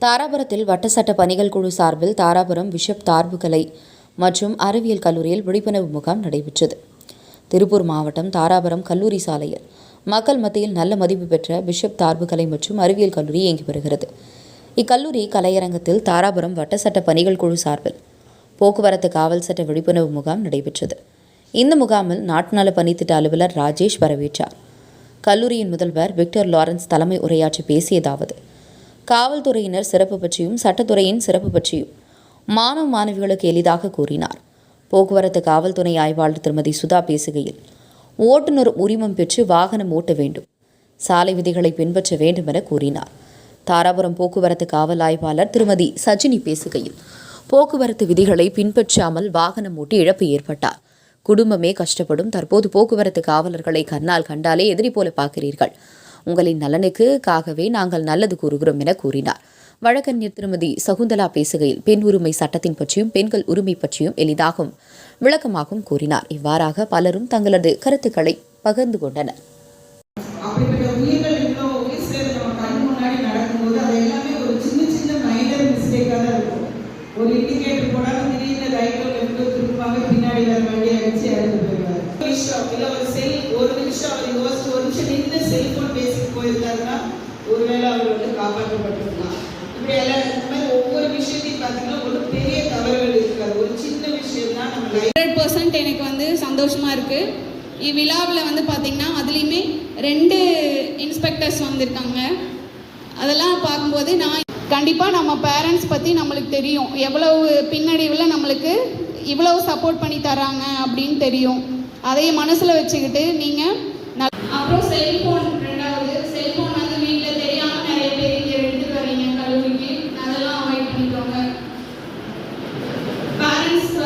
தாராபுரத்தில் வட்ட சட்ட பணிகள் குழு சார்பில் தாராபுரம் பிஷப் தார்புகலை மற்றும் அறிவியல் கல்லூரியில் விழிப்புணர்வு முகாம் நடைபெற்றது. திருப்பூர் மாவட்டம் தாராபுரம் கல்லூரி சாலையில் மக்கள் மத்தியில் நல்ல மதிப்பு பெற்ற பிஷப் தார்புகலை மற்றும் அறிவியல் கல்லூரி இயங்கி வருகிறது. இக்கல்லூரி கலையரங்கத்தில் தாராபுரம் வட்ட சட்ட பணிகள் குழு சார்பில் போக்குவரத்து காவல் சட்ட விழிப்புணர்வு முகாம் நடைபெற்றது. இந்த முகாமில் நாட்டு நல பணித்திட்ட அலுவலர் ராஜேஷ் வரவேற்றார். கல்லூரியின் முதல்வர் விக்டர் லாரன்ஸ் தலைமை உரையாற்றி பேசியதாவது, காவல்துறையினர் சிறப்பு பற்றியும் சட்டத்துறையின் சிறப்பு பற்றியும் மாணவ மாணவிகளுக்கு எளிதாக கூறினார். போக்குவரத்து காவல்துறை ஆய்வாளர் திருமதி சுதா பேசுகையில், ஓட்டுநர் உரிமம் பெற்று வாகனம் ஓட்ட வேண்டும், சாலை விதிகளை பின்பற்ற வேண்டும் என கூறினார். தாராபுரம் போக்குவரத்து காவல் ஆய்வாளர் திருமதி சஜினி பேசுகையில், போக்குவரத்து விதிகளை பின்பற்றாமல் வாகனம் ஓட்டி இழப்பு ஏற்பட்டார். குடும்பமே கஷ்டப்படும். தற்போது போக்குவரத்து காவலர்களை கண்ணால் கண்டாலே எதிரி போல பார்க்கிறீர்கள். உங்களின் நலனுக்காகவே நாங்கள் நல்லது கூறுகிறோம் என கூறினார். வழக்கறிஞர் திருமதி சகுந்தலா பேசுகையில், பெண் உரிமை சட்டத்தின் பற்றியும் பெண்கள் உரிமை பற்றியும் எளிதாகவும் விளக்கமாகவும் கூறினார். இவ்வாறாக பலரும் தங்களது கருத்துக்களை பகிர்ந்து கொண்டனர். ஒரு இண்டிகேட்டர் போடாமல் திடீர்னு ரைட்டோ லெஃப்டோ திருப்பாங்க, பின்னாடி வர வண்டி அடிச்சு இறந்து போயிடுவார். ஒரு நிமிஷம் அவர் யோசிச்சு ஒரு நிமிஷம் நின்று செல்போன் பேசிட்டு போயிருந்தாருன்னா ஒருவேளை அவர் காப்பாற்றப்பட்டிருக்கலாம். இப்படி எல்லாம் இந்த மாதிரி ஒவ்வொரு விஷயத்தையும் பார்த்தீங்கன்னா ஒரு பெரிய தவறுகள் இருக்காது. ஒரு சின்ன விஷயம் தான் நம்ம 100% எனக்கு சந்தோஷமா இருக்கு. இவ்விழாவில் பார்த்தீங்கன்னா அதுலேயுமே 2 இன்ஸ்பெக்டர்ஸ் வந்திருக்காங்க. அதெல்லாம் பார்க்கும்போது நான் கண்டிப்பாக நம்ம பேரண்ட்ஸ் பற்றி நம்மளுக்கு தெரியும், எவ்வளவு பின்னடைவில் நம்மளுக்கு இவ்வளவு சப்போர்ட் பண்ணி தராங்க அப்படின்னு தெரியும். அதையே மனசில் வச்சுக்கிட்டு நீங்கள் அப்புறம் செல்ஃபோன், 2வது செல்ஃபோன் வீட்டில் தெரியாமல் நிறைய பேர் இங்கே எடுத்துட்டு வரீங்க கல்லூரிக்கு, அதெல்லாம் அவாய்ட் பண்ணிக்கோங்க. பேரண்ட்ஸ்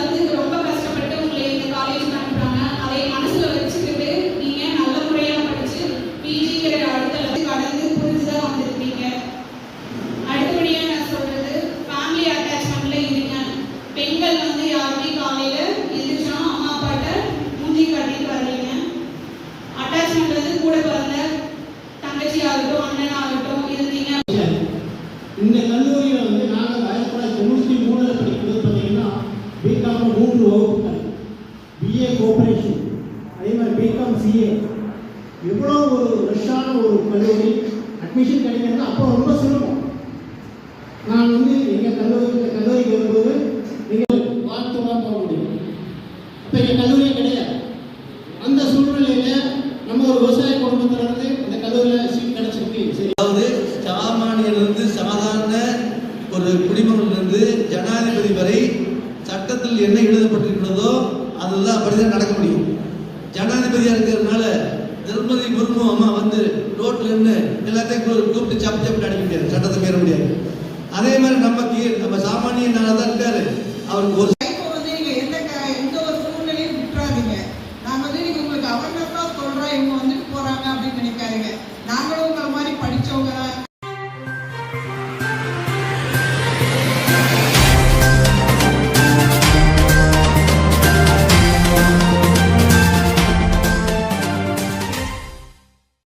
ரொம்ப கஷ்டப்பட்டு உங்களை இந்த காலேஜ் அனுப்புகிறாங்க, அதை மனசில் வச்சுக்கிட்டு நீங்கள் நல்ல முறையாக படித்து பிஜிங்கிற அடுத்த கடந்து புரிஞ்சுதான் வந்துருக்கீங்க. அடுத்தபடியாக நான் சொல்றது, ஃபேமிலி அட்டாச்மெண்ட்ல இருங்க. பெண்கள் யாருமே காலையில எதிர்ச்சா அம்மா அப்பாட்ட மூஞ்சி காட்டிட்டு வர்றீங்க. அட்டாச்மெண்ட் கூட பிறந்த தங்கச்சி ஆகட்டும் அண்ணன் ஆகட்டும் இருந்தீங்க. இந்த கல்லூரியில் நாங்கள் 1993 படிக்கும்போது பார்த்தீங்கன்னா பிகாம் 3 வகுப்புகள், பிஏ கோஆபரேஷன், அதே மாதிரி பிகாம் சிஏ, எவ்வளோ ஒரு ரஷ்ஷான ஒரு கல்லூரி. அட்மிஷன் கிடைக்கிறது அப்போ ரொம்ப சுலபம். நான் எங்கள் கல்லூரிக்கு வரும்போது நீங்கள் வாழ்த்து தான் போக முடியும். அப்போ எங்கள் கல்லூரியே கிடையாது. அந்த சூழ்நிலையில் நம்ம ஒரு விவசாய குடும்பத்திலிருந்து இந்த கல்லூரியில் சீட் கிடைச்சிருக்கு. சரி, அதாவது சாமானியிலிருந்து சாதாரண ஒரு குடிமகனிலிருந்து ஜனாதிபதி வரை சட்டத்தில் என்ன எழுதப்பட்டிருக்கிறதோ அதுதான் அப்படிதான் நடக்க முடியும். ஜனாதிபதியாக இருக்கிறதுனால திருமதி முர்மு அம்மா ரோட்டில் இருந்து எல்லாத்தையும் கூப்பிட்டு சப்பு சப்பு அடிக்க முடியாது, சட்டத்தை மீற முடியாது. அதே மாதிரி நம்ம சாமானியனால தான் இருக்காரு. அவருக்கு ஒரு